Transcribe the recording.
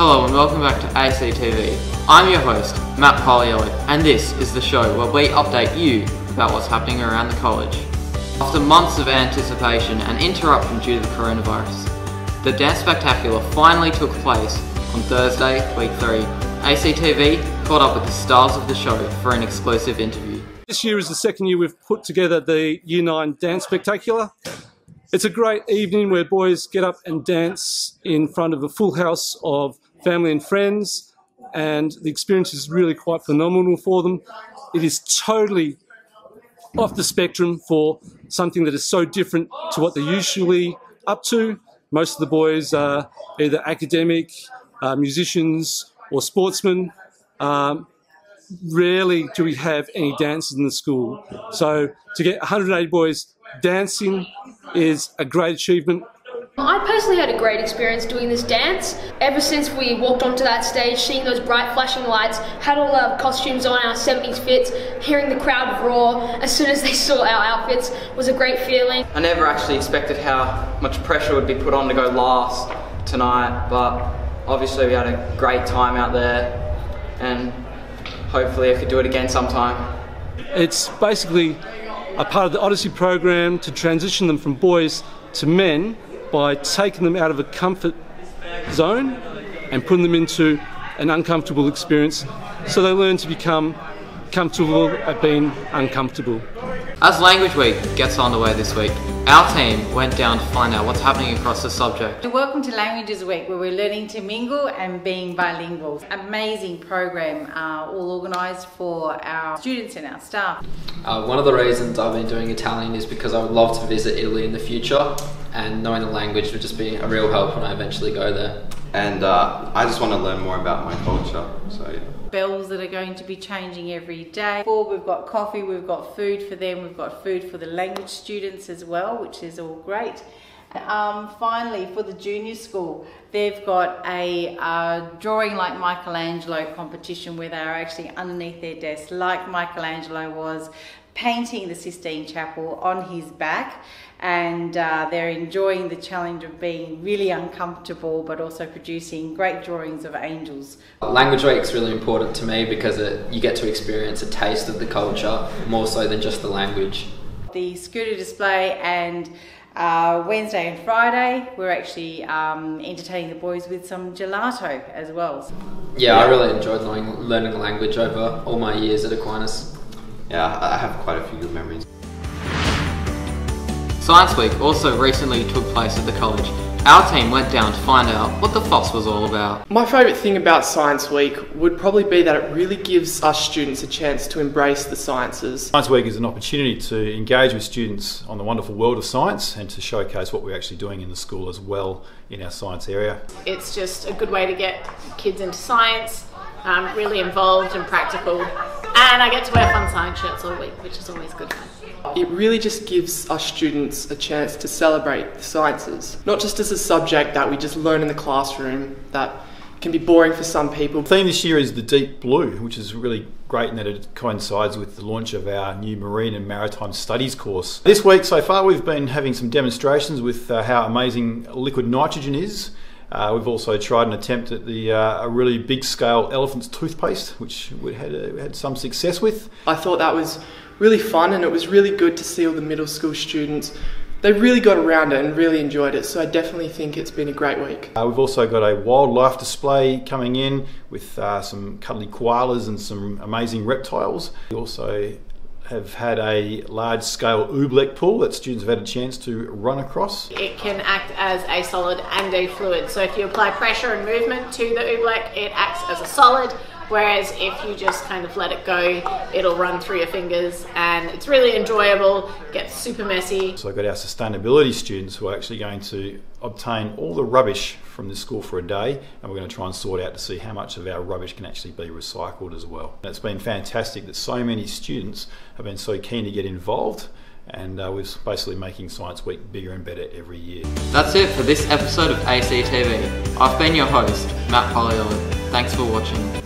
Hello and welcome back to ACTV. I'm your host, Matt Poliello, and this is the show where we update you about what's happening around the college. After months of anticipation and interruption due to the coronavirus, the Dance Spectacular finally took place on Thursday, week 3. ACTV caught up with the stars of the show for an exclusive interview. This year is the second year we've put together the Year 9 Dance Spectacular. It's a great evening where boys get up and dance in front of a full house of family and friends, and the experience is really quite phenomenal for them. It is totally off the spectrum for something that is so different to what they're usually up to. Most of the boys are either academic, musicians or sportsmen. Rarely do we have any dancers in the school. So to get 180 boys dancing is a great achievement. I personally had a great experience doing this dance. Ever since we walked onto that stage, seeing those bright flashing lights, had all our costumes on, our 70s fits, hearing the crowd roar as soon as they saw our outfits was a great feeling. I never actually expected how much pressure would be put on to go last tonight, but obviously we had a great time out there and hopefully I could do it again sometime. It's basically a part of the Odyssey program to transition them from boys to men by taking them out of a comfort zone and putting them into an uncomfortable experience so they learn to become comfortable at being uncomfortable. As Language Week gets underway this week, our team went down to find out what's happening across the subject. Welcome to Languages Week, where we're learning to mingle and being bilingual. Amazing program, all organised for our students and our staff. One of the reasons I've been doing Italian is because I would love to visit Italy in the future, and knowing the language would just be a real help when I eventually go there. And I just want to learn more about my culture, so yeah. Bells that are going to be changing every day. We've got coffee, we've got food for them, we've got food for the language students as well, which is all great. Finally, for the junior school, they've got a drawing like Michelangelo competition where they are actually underneath their desk like Michelangelo was, painting the Sistine Chapel on his back, and they're enjoying the challenge of being really uncomfortable but also producing great drawings of angels. Language Week is really important to me because you get to experience a taste of the culture more so than just the language. The scooter display, and Wednesday and Friday we're actually entertaining the boys with some gelato as well. Yeah, I really enjoyed learning the language over all my years at Aquinas. Yeah, I have quite a few good memories. Science Week also recently took place at the college. Our team went down to find out what the fuss was all about. My favourite thing about Science Week would probably be that it really gives us students a chance to embrace the sciences. Science Week is an opportunity to engage with students on the wonderful world of science and to showcase what we're actually doing in the school as well in our science area. It's just a good way to get kids into science, really involved and practical, and I get to wear fun science shirts all week, which is always good fun. It really just gives us students a chance to celebrate the sciences, not just as a subject that we just learn in the classroom that can be boring for some people. The theme this year is the Deep Blue, which is really great in that it coincides with the launch of our new Marine and Maritime Studies course. This week so far we've been having some demonstrations with how amazing liquid nitrogen is. We've also tried an attempt at a really big scale elephant's toothpaste, which we had some success with. I thought that was really fun, and it was really good to see all the middle school students. They really got around it and really enjoyed it, so I definitely think it's been a great week. We've also got a wildlife display coming in with some cuddly koalas and some amazing reptiles. We also have had a large-scale oobleck pool that students have had a chance to run across. It can act as a solid and a fluid, so if you apply pressure and movement to the oobleck, it acts as a solid, whereas if you just kind of let it go, it'll run through your fingers, and it's really enjoyable, gets super messy. So I've got our sustainability students who are actually going to obtain all the rubbish from this school for a day, and we're going to try and sort out to see how much of our rubbish can actually be recycled as well. And it's been fantastic that so many students have been so keen to get involved, and we're basically making Science Week bigger and better every year. That's it for this episode of ACTV. I've been your host, Matt Poliello. Thanks for watching.